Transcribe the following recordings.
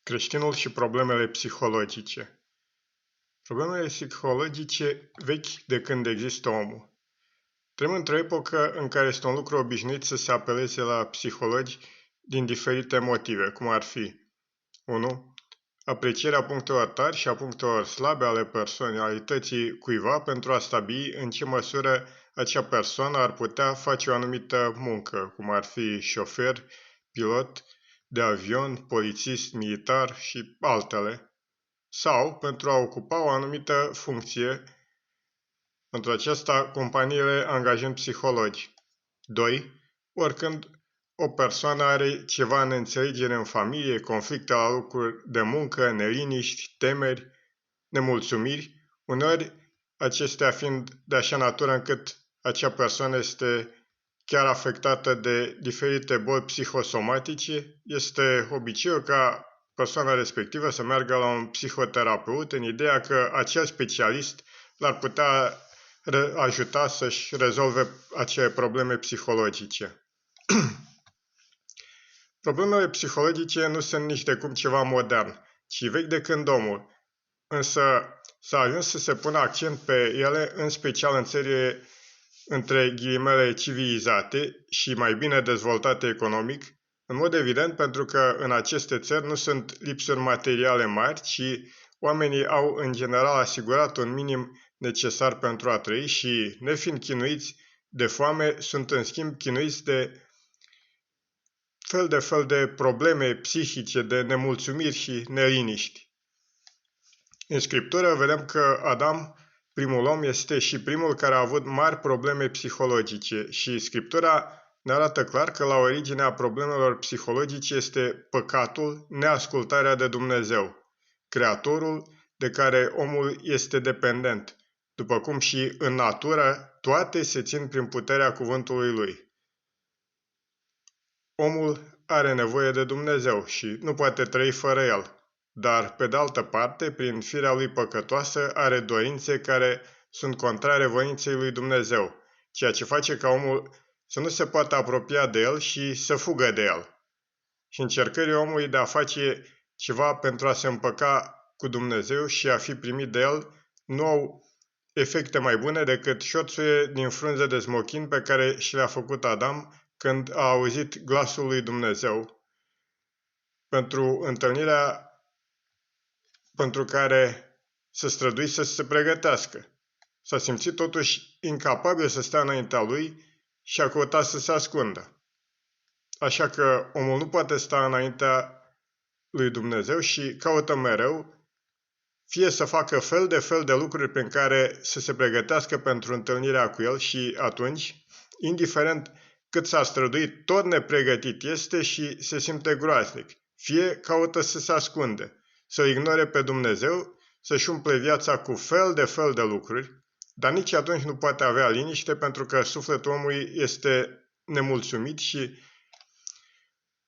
Creștinul și problemele psihologice. Problemele psihologice vechi de când există omul. Trăim într-o epocă în care este un lucru obișnuit să se apeleze la psihologi din diferite motive, cum ar fi 1. Aprecierea punctelor tari și a punctelor slabe ale personalității cuiva pentru a stabili în ce măsură acea persoană ar putea face o anumită muncă, cum ar fi șofer, pilot de avion, polițist, militar și altele, sau pentru a ocupa o anumită funcție. Pentru aceasta, companiile angajând psihologi. 2. Oricând o persoană are ceva neînțelegere în familie, conflicte la locuri de muncă, neliniști, temeri, nemulțumiri, uneori acestea fiind de așa natură încât acea persoană este chiar afectată de diferite boli psihosomatice, este obiceiul ca persoana respectivă să meargă la un psihoterapeut în ideea că acel specialist l-ar putea ajuta să-și rezolve acele probleme psihologice. Problemele psihologice nu sunt nici de cum ceva modern, ci vechi de când omul, însă s-a ajuns să se pună accent pe ele, în special în țările între ghilimele civilizate și mai bine dezvoltate economic, în mod evident pentru că în aceste țări nu sunt lipsuri materiale mari, ci oamenii au în general asigurat un minim necesar pentru a trăi și, nefiind chinuiți de foame, sunt în schimb chinuiți de fel de probleme psihice, de nemulțumiri și neliniști. În Scriptură vedem că Adam, primul om, este și primul care a avut mari probleme psihologice și Scriptura ne arată clar că la originea problemelor psihologice este păcatul, neascultarea de Dumnezeu, Creatorul de care omul este dependent, după cum și în natură toate se țin prin puterea cuvântului lui. Omul are nevoie de Dumnezeu și nu poate trăi fără el, dar, pe de altă parte, prin firea lui păcătoasă, are dorințe care sunt contrare voinței lui Dumnezeu, ceea ce face ca omul să nu se poată apropia de el și să fugă de el. Și încercările omului de a face ceva pentru a se împăca cu Dumnezeu și a fi primit de el nu au efecte mai bune decât șorțurile din frunze de smochin pe care și le-a făcut Adam când a auzit glasul lui Dumnezeu pentru întâlnirea pentru care se strădui să se pregătească. S-a simțit totuși incapabil să stea înaintea lui și a căutat să se ascundă. Așa că omul nu poate sta înaintea lui Dumnezeu și caută mereu fie să facă fel de lucruri prin care să se pregătească pentru întâlnirea cu el și atunci, indiferent cât s-a străduit, tot nepregătit este și se simte groaznic. Fie caută să se ascunde, să ignore pe Dumnezeu, să-și umple viața cu fel de lucruri, dar nici atunci nu poate avea liniște pentru că sufletul omului este nemulțumit și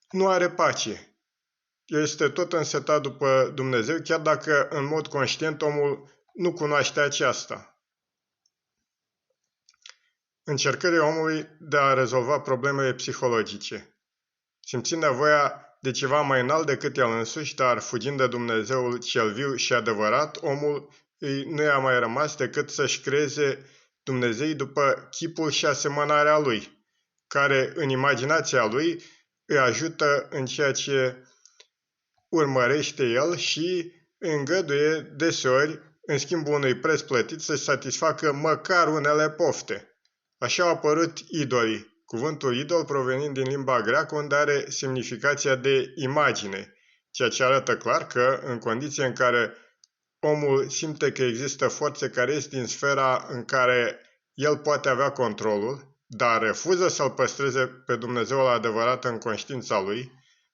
nu are pace. El este tot însetat după Dumnezeu, chiar dacă în mod conștient omul nu cunoaște aceasta. Încercările omului de a rezolva problemele psihologice. Simțind nevoia de ceva mai înalt decât el însuși, dar fugind de Dumnezeul cel viu și adevărat, omul nu i-a mai rămas decât să-și creeze Dumnezei după chipul și asemănarea lui, care în imaginația lui îi ajută în ceea ce urmărește el și îngăduie deseori, în schimbul unui preț plătit, să-și satisfacă măcar unele pofte. Așa au apărut idolii, cuvântul idol provenind din limba greacă, unde are semnificația de imagine, ceea ce arată clar că, în condiții în care omul simte că există forțe care ies din sfera în care el poate avea controlul, dar refuză să-L păstreze pe Dumnezeu adevărat în conștiința lui,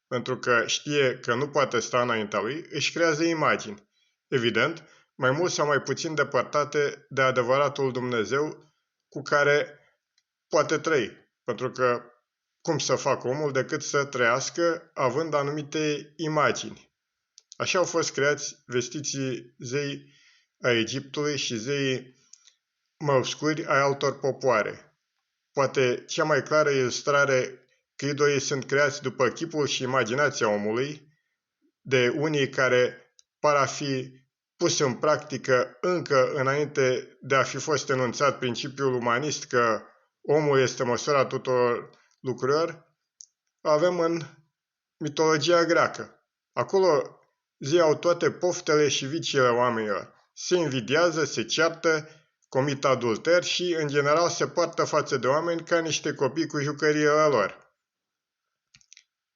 pentru că știe că nu poate sta înaintea lui, își creează imagini, evident, mai mult sau mai puțin depărtate de adevăratul Dumnezeu cu care poate trăi, pentru că cum să facă omul decât să trăiască având anumite imagini. Așa au fost creați vestiții zei a Egiptului și zeii mai obscuri ai altor popoare. Poate cea mai clară ilustrare că idolii sunt creați după chipul și imaginația omului de unii care par a fi pus în practică încă înainte de a fi fost enunțat principiul umanist că omul este măsura tuturor lucrurilor, avem în mitologia greacă. Acolo zi au toate poftele și viciile oamenilor. Se invidiază, se ceartă, comit adulter și, în general, se poartă față de oameni ca niște copii cu jucăriile lor.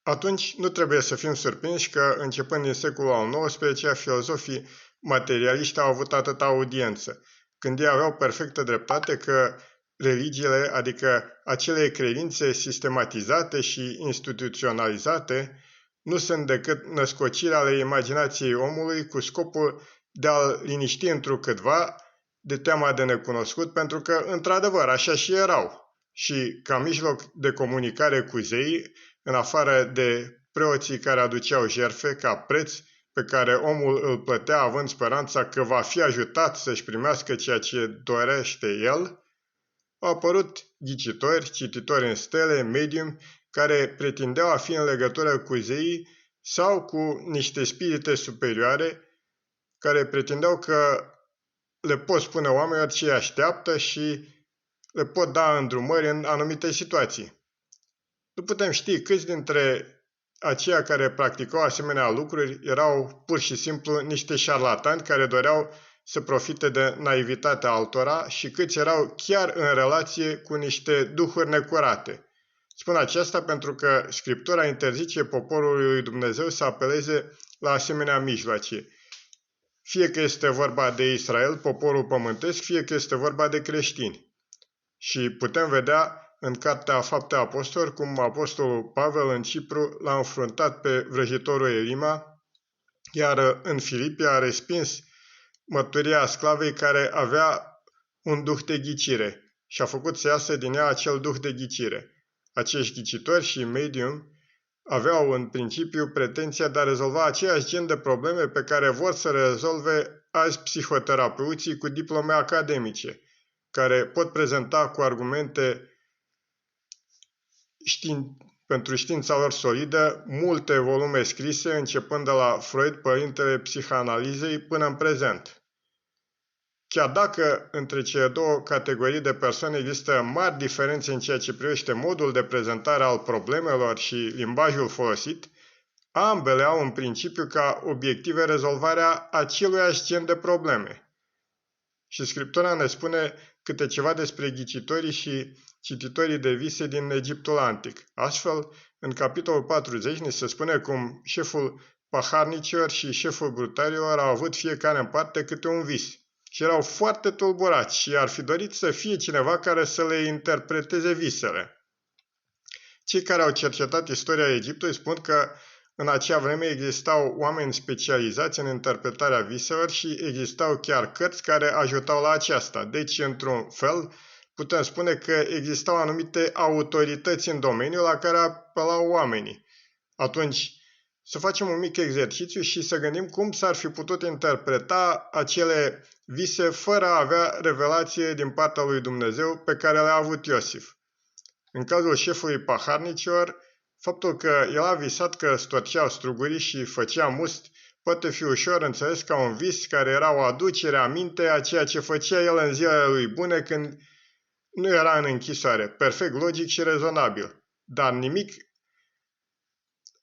Atunci nu trebuie să fim surprinși că, începând din secolul al XIX-lea, filozofii materialiști au avut atâta audiență, când ei aveau perfectă dreptate că religiile, adică acele credințe sistematizate și instituționalizate, nu sunt decât născociri ale imaginației omului cu scopul de a-l liniști întrucâtva de teama de necunoscut, pentru că, într-adevăr, așa și erau. Și, ca mijloc de comunicare cu zeii, în afară de preoții care aduceau jertfe ca preț pe care omul îl plătea având speranța că va fi ajutat să-și primească ceea ce dorește el, au apărut ghicitori, cititori în stele, mediumi, care pretindeau a fi în legătură cu zeii sau cu niște spirite superioare, care pretindeau că le pot spune oamenilor ce îi așteaptă și le pot da îndrumări în anumite situații. Nu putem ști câți dintre aceia care practicau asemenea lucruri erau pur și simplu niște șarlatani care doreau să profite de naivitatea altora și câți erau chiar în relație cu niște duhuri necurate. Spun aceasta pentru că Scriptura interzice poporului lui Dumnezeu să apeleze la asemenea mijloace. Fie că este vorba de Israel, poporul pământesc, fie că este vorba de creștini. Și putem vedea în Cartea Fapte Apostoli cum apostolul Pavel în Cipru l-a înfruntat pe vrăjitorul Elima, iar în Filipii a respins mărturia sclavei care avea un duh de ghicire și a făcut să iasă din ea acel duh de ghicire. Acești ghicitori și medium aveau în principiu pretenția de a rezolva aceeași gen de probleme pe care vor să le rezolve azi psihoterapeuții cu diplome academice, care pot prezenta cu argumente pentru știința lor solidă multe volume scrise, începând de la Freud, părintele psihanalizei, până în prezent. Chiar dacă între cele două categorii de persoane există mari diferențe în ceea ce privește modul de prezentare al problemelor și limbajul folosit, ambele au în principiu ca obiective rezolvarea aceluiași gen de probleme. Și Scriptura ne spune câte ceva despre ghicitorii și cititorii de vise din Egiptul antic. Astfel, în capitolul 40 ne se spune cum șeful paharnicilor și șeful brutarilor au avut fiecare în parte câte un vis și erau foarte tulburați și ar fi dorit să fie cineva care să le interpreteze visele. Cei care au cercetat istoria Egiptului spun că în acea vreme existau oameni specializați în interpretarea viselor și existau chiar cărți care ajutau la aceasta. Deci, într-un fel, putem spune că existau anumite autorități în domeniu la care apelau oamenii. Atunci, să facem un mic exercițiu și să gândim cum s-ar fi putut interpreta acele vise fără a avea revelație din partea lui Dumnezeu pe care le-a avut Iosif. În cazul șefului paharnicilor, faptul că el a visat că storceau strugurii și făcea must poate fi ușor înțeles ca un vis care era o aducere aminte a ceea ce făcea el în zilele lui bune când nu era în închisoare, perfect logic și rezonabil, dar nimic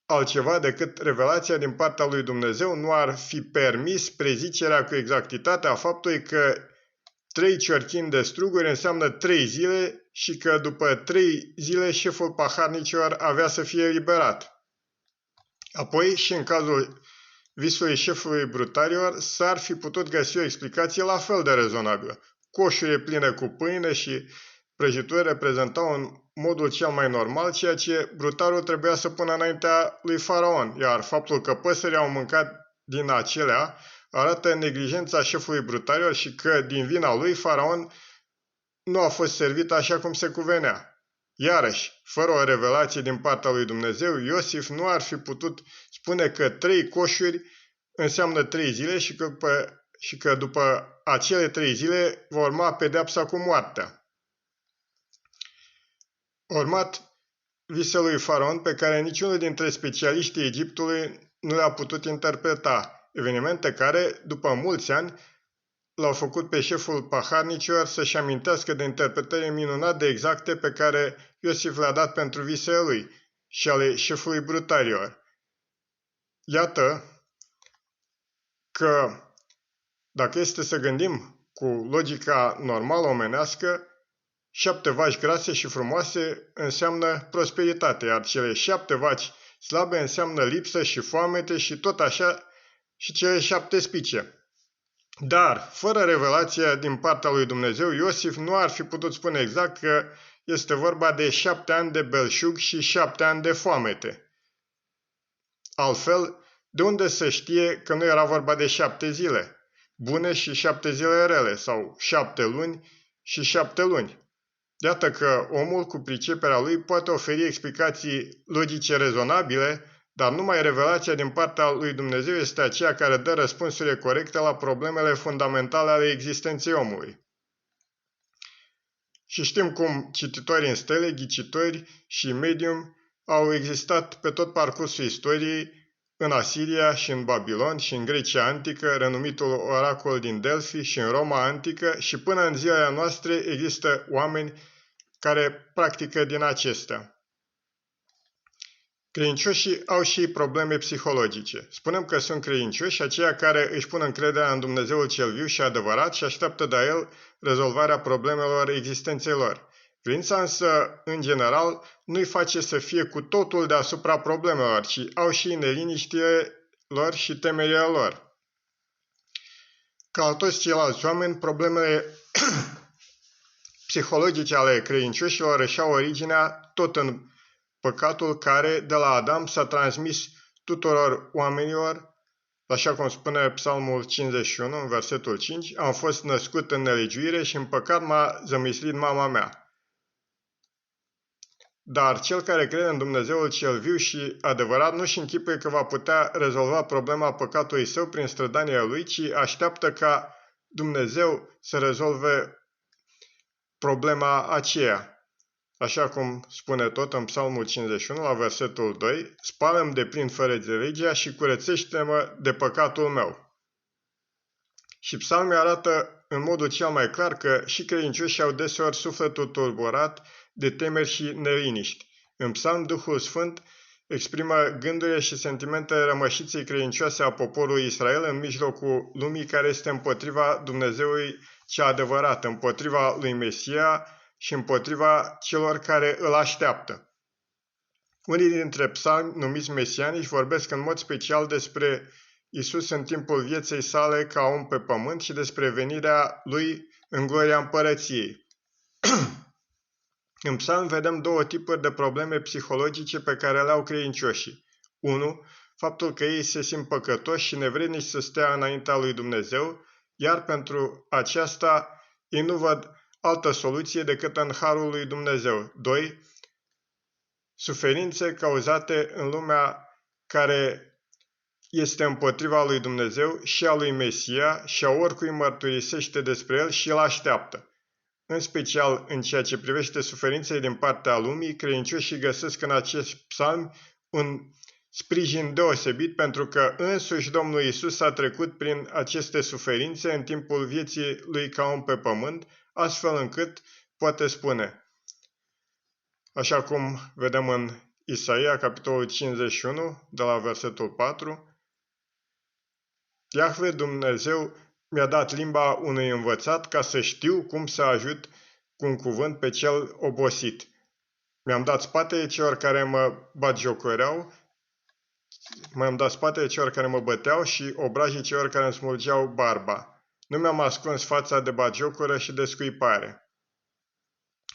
altceva decât revelația din partea lui Dumnezeu nu ar fi permis prezicerea cu exactitate a faptului că 3 ciorchini de struguri înseamnă 3 zile și că după 3 zile șeful paharnicilor avea să fie eliberat. Apoi, și în cazul visului șefului brutarilor, s-ar fi putut găsi o explicație la fel de rezonabilă. Coșurile pline cu pâine și prăjituri reprezentau în modul cel mai normal ceea ce brutarul trebuia să pună înaintea lui Faraon, iar faptul că păsările au mâncat din acelea arată neglijența șefului brutarilor și că, din vina lui, Faraon nu a fost servit așa cum se cuvenea. Iarăși, fără o revelație din partea lui Dumnezeu, Iosif nu ar fi putut spune că 3 coșuri înseamnă 3 zile și că după acele 3 zile va urma pedeapsa cu moartea. Urmat viselui Faraon, pe care niciunul dintre specialiștii Egiptului nu le-a putut interpreta, evenimente care, după mulți ani, l-au făcut pe șeful paharnicilor să-și amintească de interpretările minunat de exacte pe care Iosif le-a dat pentru visele lui și ale șefului brutarilor. Iată că, dacă este să gândim cu logica normală omenească, 7 vaci grase și frumoase înseamnă prosperitate, iar cele 7 vaci slabe înseamnă lipsă și foamete și tot așa și cele 7 spice. Dar, fără revelația din partea lui Dumnezeu, Iosif nu ar fi putut spune exact că este vorba de 7 ani de belșug și 7 ani de foamete. Altfel, de unde să știe că nu era vorba de 7 zile bune și 7 zile rele, sau 7 luni și 7 luni? Iată că omul, cu priceperea lui, poate oferi explicații logice rezonabile, dar numai revelația din partea lui Dumnezeu este aceea care dă răspunsurile corecte la problemele fundamentale ale existenței omului. Și știm cum cititori în stele, ghicitori și medium au existat pe tot parcursul istoriei, în Asiria și în Babilon și în Grecia antică, renumitul oracol din Delphi, și în Roma antică, și până în zilele noastre există oameni care practică din acestea. Credincioșii au și probleme psihologice. Spunem că sunt credincioși aceia care își pun încrederea în Dumnezeul cel viu și adevărat și așteaptă de la El rezolvarea problemelor existenței lor. Credința însă, în general, nu-i face să fie cu totul deasupra problemelor, ci au și neliniștile lor și temerile lor. Ca toți ceilalți oameni, problemele psihologice ale credincioșilor își au originea tot în păcatul care, de la Adam, s-a transmis tuturor oamenilor, așa cum spune Psalmul 51, în versetul 5, am fost născut în nelegiuire și în păcat m-a zămislit mama mea. Dar cel care crede în Dumnezeul cel viu și adevărat nu-și închipuie că va putea rezolva problema păcatului său prin strădania lui, ci așteaptă ca Dumnezeu să rezolve problema aceea. Așa cum spune tot în Psalmul 51, la versetul 2, spală-mi deplin fără de legea și curățește-mă de păcatul meu. Și psalmii arată în modul cel mai clar că și credincioșii au deseori sufletul tulburat de temeri și neliniști. În psalm, Duhul Sfânt exprimă gândurile și sentimentele rămășiței credincioase a poporului Israel în mijlocul lumii care este împotriva Dumnezeului cea adevărat, împotriva lui Mesia și împotriva celor care îl așteaptă. Unii dintre psalmi numiți mesianici vorbesc în mod special despre Isus în timpul vieții sale ca om pe pământ și despre venirea lui în gloria împărăției. În psalm vedem două tipuri de probleme psihologice pe care le au credincioșii. 1. Faptul că ei se simt păcătoși și nevrednici să stea înaintea lui Dumnezeu, iar pentru aceasta ei nu văd altă soluție decât în harul lui Dumnezeu. 2. Suferințe cauzate în lumea care este împotriva lui Dumnezeu și a lui Mesia și a oricui mărturisește despre el și îl așteaptă. În special în ceea ce privește suferințele din partea lumii, credincioșii găsesc în acest psalm un sprijin deosebit pentru că însuși Domnul Iisus a trecut prin aceste suferințe în timpul vieții lui ca om pe pământ, astfel încât poate spune, așa cum vedem în Isaia, capitolul 51, de la versetul 4, Iahve Dumnezeu mi-a dat limba unui învățat ca să știu cum să ajut cu un cuvânt pe cel obosit. Mi-am dat spatele celor care mă batjocoreau, mi-am dat spatele celor care mă băteau și obrajii celor care îmi smulgeau barba. Nu mi-am ascuns fața de batjocură și de scuipare.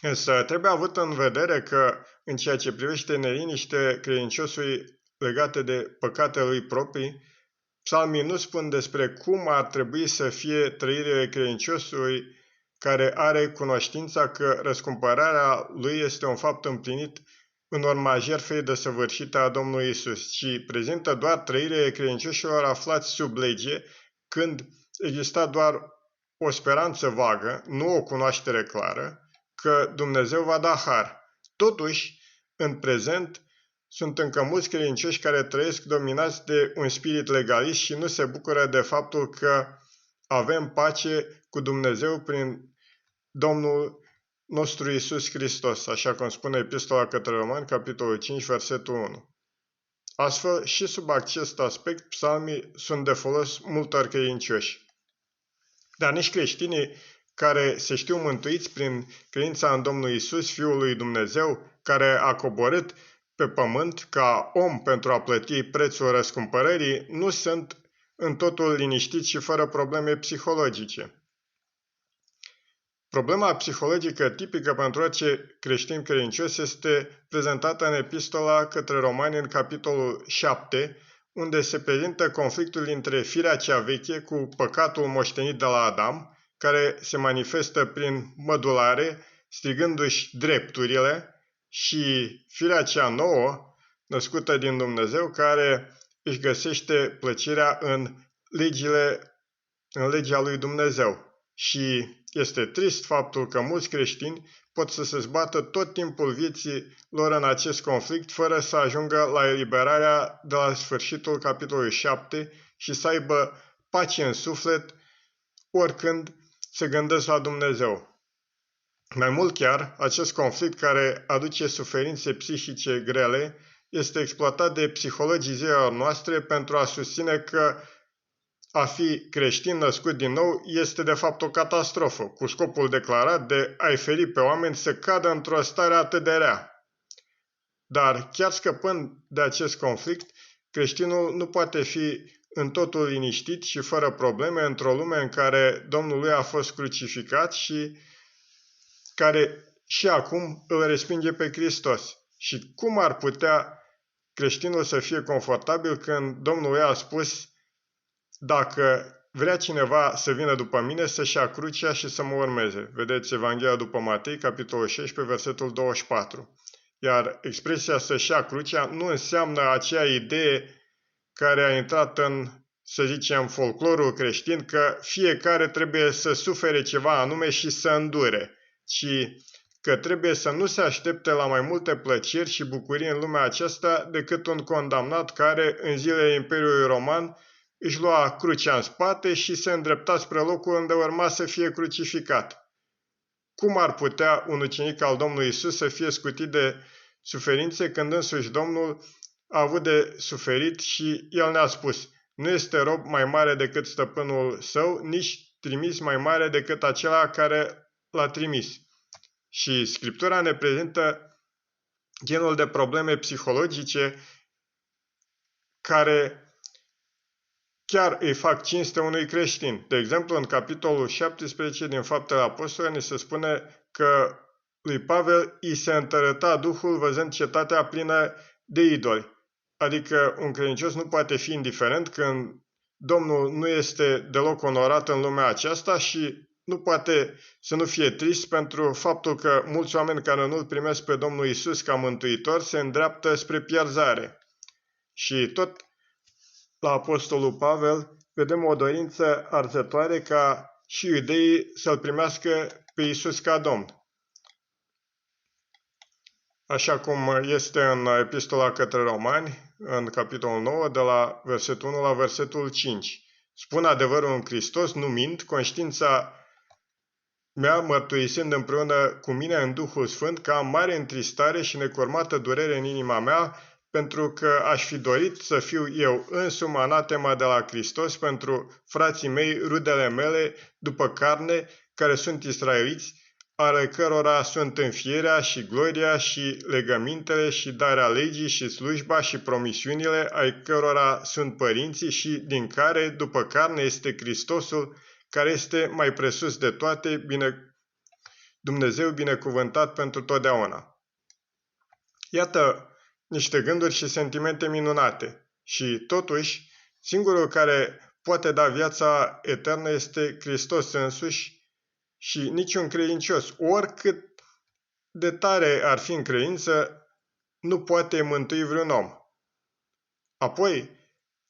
Însă trebuie avut în vedere că, în ceea ce privește neliniște credinciosului legate de păcatele lui proprii, psalmii nu spun despre cum ar trebui să fie trăirile credinciosului care are cunoștința că răscumpărarea lui este un fapt împlinit în urma jertfei desăvârșite a Domnului Isus, ci prezintă doar trăirile credincioșilor aflați sub lege, când exista doar o speranță vagă, nu o cunoaștere clară, că Dumnezeu va da har. Totuși, în prezent, sunt încă mulți credincioși care trăiesc dominați de un spirit legalist și nu se bucură de faptul că avem pace cu Dumnezeu prin Domnul nostru Iisus Hristos, așa cum spune Epistola către Romani, capitolul 5, versetul 1. Astfel, și sub acest aspect, psalmii sunt de folos multor credincioși. Dar nici creștinii care se știu mântuiți prin credința în Domnul Iisus, Fiul lui Dumnezeu, care a coborât pe pământ ca om pentru a plăti prețul răscumpărării, nu sunt în totul liniștiți și fără probleme psihologice. Problema psihologică tipică pentru orice creștin credincios este prezentată în Epistola către Romani în capitolul 7, unde se prezintă conflictul dintre firea cea veche cu păcatul moștenit de la Adam, care se manifestă prin mădulare, strigându-și drepturile, și firea cea nouă, născută din Dumnezeu, care își găsește plăcerea în legea lui Dumnezeu. Și este trist faptul că mulți creștini pot să se zbată tot timpul vieții lor în acest conflict fără să ajungă la eliberarea de la sfârșitul capitolului 7 și să aibă pace în suflet oricând se gândesc la Dumnezeu. Mai mult chiar, acest conflict care aduce suferințe psihice grele este exploatat de psihologii zilelor noastre pentru a susține că a fi creștin născut din nou este de fapt o catastrofă, cu scopul declarat de a-i feri pe oameni să cadă într-o stare atât de rea. Dar chiar scăpând de acest conflict, creștinul nu poate fi în totul liniștit și fără probleme într-o lume în care Domnul lui a fost crucificat și care și acum îl respinge pe Hristos. Și cum ar putea creștinul să fie confortabil când Domnul lui a spus: dacă vrea cineva să vină după mine, să-și ia crucea și să mă urmeze. Vedeți Evanghelia după Matei, capitolul 16, versetul 24. Iar expresia să-și ia crucea nu înseamnă aceea idee care a intrat în, să zicem, folclorul creștin, că fiecare trebuie să sufere ceva anume și să îndure, ci că trebuie să nu se aștepte la mai multe plăceri și bucurii în lumea aceasta decât un condamnat care, în zilele Imperiului Roman, își lua crucea în spate și se îndrepta spre locul unde urma să fie crucificat. Cum ar putea un ucenic al Domnului Iisus să fie scutit de suferințe când însuși Domnul a avut de suferit și El ne-a spus: nu este rob mai mare decât stăpânul său, nici trimis mai mare decât acela care l-a trimis. Și Scriptura ne prezintă genul de probleme psihologice care chiar îi fac cinste unui creștin. De exemplu, în capitolul 17 din Faptele Apostolilor ni se spune că lui Pavel îi se întărăta Duhul văzând cetatea plină de idoli. Adică un credincios nu poate fi indiferent când Domnul nu este deloc onorat în lumea aceasta și nu poate să nu fie trist pentru faptul că mulți oameni care nu-L primesc pe Domnul Iisus ca mântuitor se îndreaptă spre pierzare. Și tot la Apostolul Pavel vedem o dorință arzătoare ca și iudeii să-L primească pe Iisus ca Domn. Așa cum este în Epistola către Romani, în capitolul 9, de la versetul 1 la versetul 5. Spun adevărul în Hristos, nu mint, conștiința mea mărturisind împreună cu mine în Duhul Sfânt că am mare întristare și necurmată durere în inima mea, pentru că aș fi dorit să fiu eu însumi anatema de la Hristos pentru frații mei, rudele mele, după carne, care sunt israeliți, ale cărora sunt înfierea și gloria și legămintele și darea legii și slujba și promisiunile, ai cărora sunt părinții și din care, după carne, este Hristosul, care este mai presus de toate, Dumnezeu binecuvântat pentru totdeauna. Iată niște gânduri și sentimente minunate și, totuși, singurul care poate da viața eternă este Hristos însuși și niciun credincios, oricât de tare ar fi în credință, nu poate mântui vreun om. Apoi,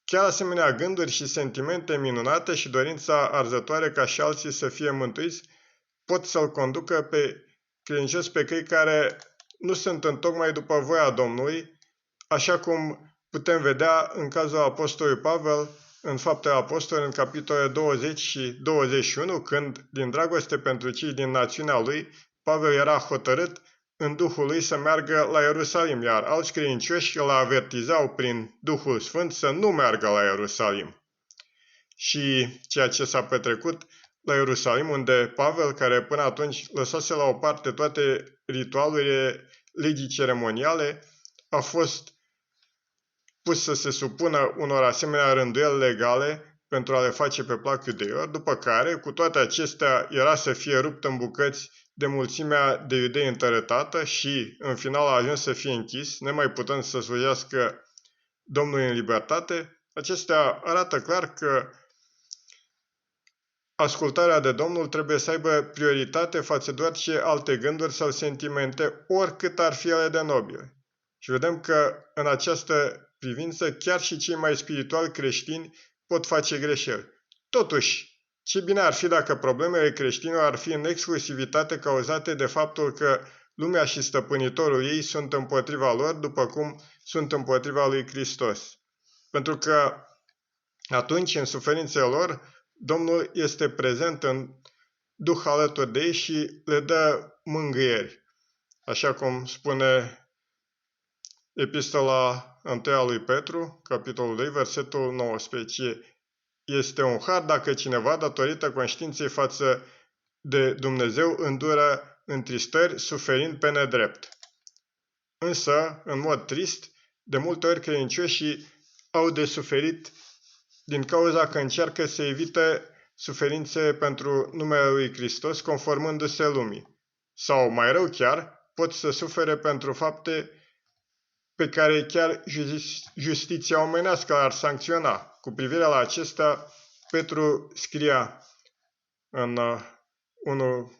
chiar asemenea gânduri și sentimente minunate și dorința arzătoare ca și alții să fie mântuiți pot să-l conducă pe credincios pe cei care nu sunt întocmai după voia Domnului, așa cum putem vedea în cazul apostolului Pavel, în Faptele Apostolilor, în capitolele 20 și 21, când, din dragoste pentru cei din națiunea lui, Pavel era hotărât în Duhul lui să meargă la Ierusalim, iar alți credincioși îl avertizau prin Duhul Sfânt să nu meargă la Ierusalim. Și ceea ce s-a petrecut la Ierusalim, unde Pavel, care până atunci lăsase la o parte toate ritualurile legii ceremoniale, a fost pus să se supună unor asemenea rânduieli legale pentru a le face pe plac iudeilor, după care, cu toate acestea, era să fie rupt în bucăți de mulțimea de iudei întărătată și, în final, a ajuns să fie închis, nemai putând să slujească Domnului în libertate. Acestea arată clar că ascultarea de Domnul trebuie să aibă prioritate față de orice alte gânduri sau sentimente, oricât ar fi ele de nobile. Și vedem că în această privință chiar și cei mai spirituali creștini pot face greșeli. Totuși, ce bine ar fi dacă problemele creștinilor ar fi în exclusivitate cauzate de faptul că lumea și stăpânitorul ei sunt împotriva lor, după cum sunt împotriva lui Hristos. Pentru că atunci, în suferințele lor, Domnul este prezent în Duh alături de ei și le dă mângâieri. Așa cum spune Epistola 1 lui Petru, capitolul 2, versetul 19. Este un har dacă cineva, datorită conștiinței față de Dumnezeu, îndură întristări, suferind pe nedrept. Însă, în mod trist, de multe ori credincioșii au de suferit din cauza că încearcă să evite suferințe pentru numele lui Hristos, conformându-se lumii. Sau, mai rău chiar, pot să sufere pentru fapte pe care chiar justiția omenească ar sancționa. Cu privire la acesta, Petru scria în 1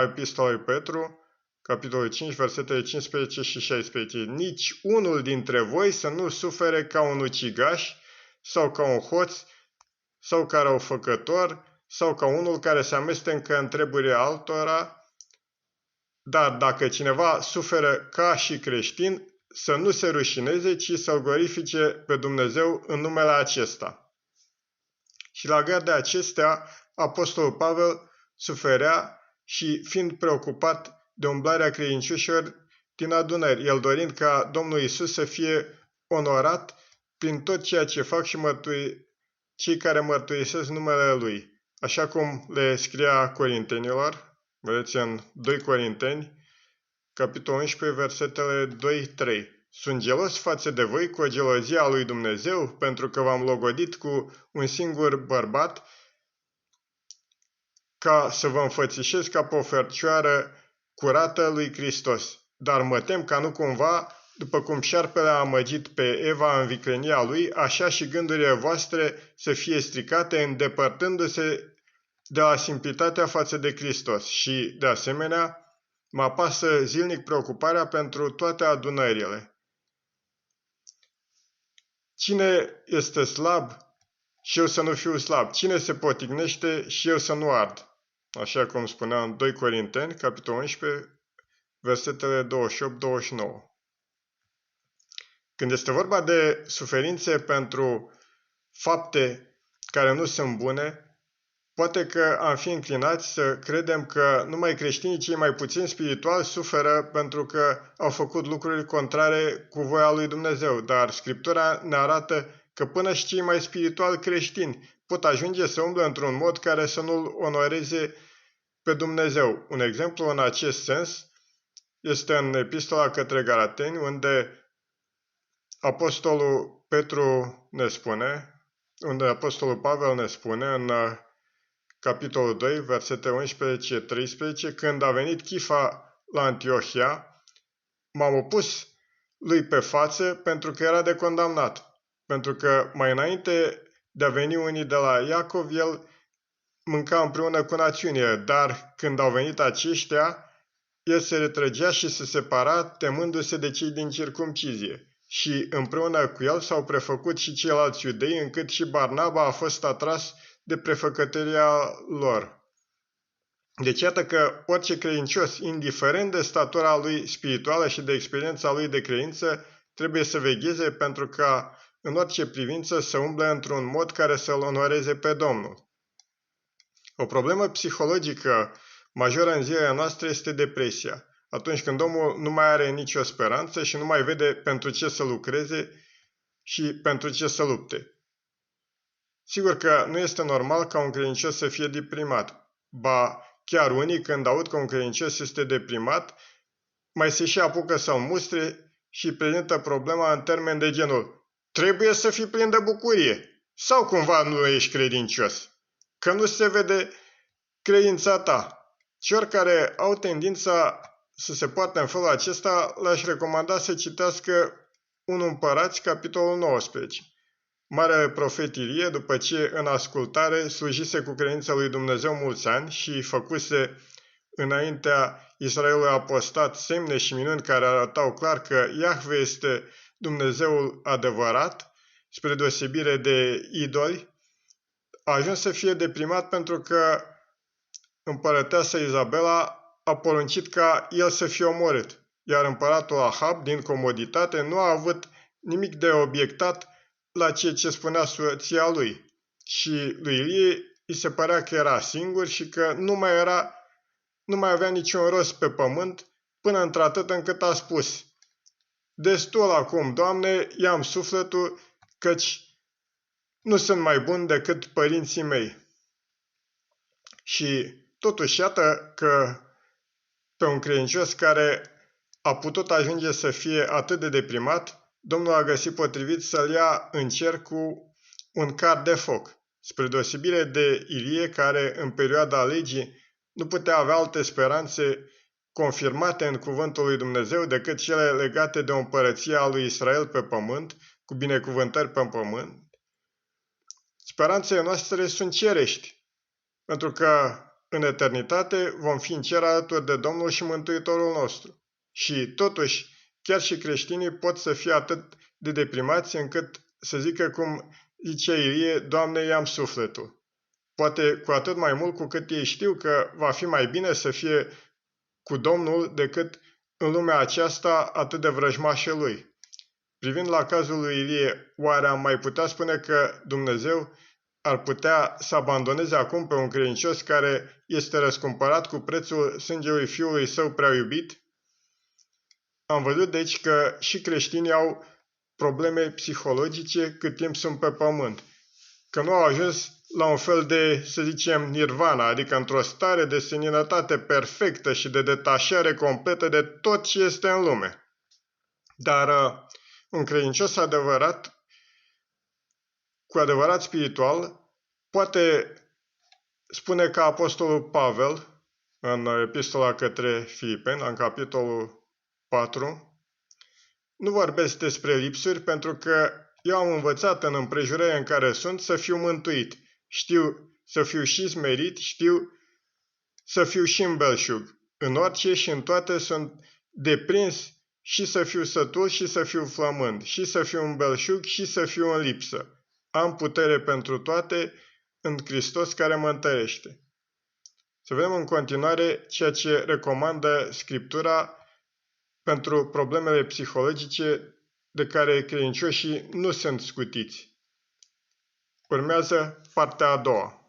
epistola lui Petru, capitolul 5, versetele 15 și 16. Nici unul dintre voi să nu sufere ca un ucigaș, sau ca un hoț, sau ca răufăcător, sau ca unul care se amestecă în treburile altora, dar dacă cineva suferă ca și creștin, să nu se rușineze, ci să-L glorifice pe Dumnezeu în numele acesta. Și la gând de acestea, Apostolul Pavel suferea și fiind preocupat de umblarea credincioșilor din adunări, el dorind ca Domnul Iisus să fie onorat prin tot ceea ce fac și cei care mărturisesc numele Lui. Așa cum le scria Corintenilor, vedeți în 2 Corinteni, capitolul 11, versetele 2-3. Sunt gelos față de voi cu o gelozie a lui Dumnezeu, pentru că v-am logodit cu un singur bărbat, ca să vă înfățișez ca pe o fecioară curată lui Hristos. Dar mă tem ca nu cumva, după cum șarpele a amăgit pe Eva în viclenia lui, așa și gândurile voastre să fie stricate, îndepărtându-se de la simplitatea față de Hristos. Și, de asemenea, mă apasă zilnic preocuparea pentru toate adunările. Cine este slab și eu să nu fiu slab? Cine se potignește și eu să nu ard? Așa cum spunea în 2 Corinteni, capitolul 11, versetele 28-29. Când este vorba de suferințe pentru fapte care nu sunt bune, poate că am fi înclinați să credem că numai creștinii cei mai puțin spirituali suferă pentru că au făcut lucruri contrare cu voia lui Dumnezeu, dar Scriptura ne arată că până și cei mai spirituali creștini pot ajunge să umble într-un mod care să nu-L onoreze pe Dumnezeu. Un exemplu în acest sens este în Epistola către Galateni, unde Apostolul Petru ne spune, unde Apostolul Pavel ne spune în capitolul 2, versete 11-13, când a venit Chifa la Antiohia, m-am opus lui pe față pentru că era de condamnat, pentru că mai înainte de a veni unii de la Iacov, el mânca împreună cu națiunile, dar când au venit aceștia, el se retrăgea și se separa, temându-se de cei din circumcizie. Și împreună cu el s-au prefăcut și ceilalți iudei, încât și Barnaba a fost atras de prefăcătoria lor. Deci iată că orice credincios, indiferent de statura lui spirituală și de experiența lui de credință, trebuie să vegheze pentru ca în orice privință să umble într-un mod care să-L onoreze pe Domnul. O problemă psihologică majoră în zilele noastre este depresia, atunci când omul nu mai are nicio speranță și nu mai vede pentru ce să lucreze și pentru ce să lupte. Sigur că nu este normal ca un credincios să fie deprimat, ba chiar unii când aud că un credincios este deprimat, mai se și apucă să-l mustre și prezintă problema în termeni de genul: trebuie să fii plin de bucurie sau cumva nu ești credincios, că nu se vede credința ta. Celor care au tendința să se poarte în felul acesta, le-aș recomanda să citească 1 Împărați, capitolul 19. Marele profet Ilie, după ce în ascultare slujise cu credința lui Dumnezeu mulți ani și făcuse înaintea Israelului apostat semne și minuni care arătau clar că Iahve este Dumnezeul adevărat, spre deosebire de idoli, a ajuns să fie deprimat pentru că împărăteasa Izabela a poruncit ca el să fie omorât, iar împăratul Ahab, din comoditate, nu a avut nimic de obiectat la ceea ce spunea soția lui. Și lui Ilie îi se părea că era singur și că nu mai avea niciun rost pe pământ, până într-atât încât a spus: destul acum, Doamne, ia-mi sufletul, căci nu sunt mai bun decât părinții mei. Și totuși, iată că pe un credincios care a putut ajunge să fie atât de deprimat, Domnul a găsit potrivit să-l ia în cer cu un car de foc, spre deosebire de Ilie, care în perioada legii nu putea avea alte speranțe confirmate în cuvântul lui Dumnezeu decât cele legate de o împărăție a lui Israel pe pământ, cu binecuvântări pe pământ. Speranțele noastre sunt cerești, pentru că în eternitate vom fi în cer alături de Domnul și Mântuitorul nostru. Și totuși, chiar și creștinii pot să fie atât de deprimați încât să zică cum zice Ilie: Doamne, ia-mi sufletul. Poate cu atât mai mult cu cât ei știu că va fi mai bine să fie cu Domnul decât în lumea aceasta atât de vrăjmașă lui. Privind la cazul lui Ilie, oare am mai putea spune că Dumnezeu ar putea să abandoneze acum pe un credincios care este răscumpărat cu prețul sângelui Fiului Său prea iubit? Am văzut deci că și creștinii au probleme psihologice cât timp sunt pe pământ, că nu au ajuns la un fel de, să zicem, nirvana, adică într-o stare de seninătate perfectă și de detașare completă de tot ce este în lume. Dar un credincios adevărat, cu adevărat spiritual, poate spune ca apostolul Pavel în epistola către Filipeni, în capitolul 4, nu vorbesc despre lipsuri pentru că eu am învățat în împrejurarea în care sunt să fiu mântuit. Știu să fiu și smerit, știu să fiu și în belșug. În orice și în toate sunt deprins și să fiu sătul și să fiu flămând, și să fiu în belșug și să fiu în lipsă. Am putere pentru toate în Hristos care mă întărește. Să vedem în continuare ceea ce recomandă Scriptura pentru problemele psihologice de care credincioșii nu sunt scutiți. Urmează partea a doua.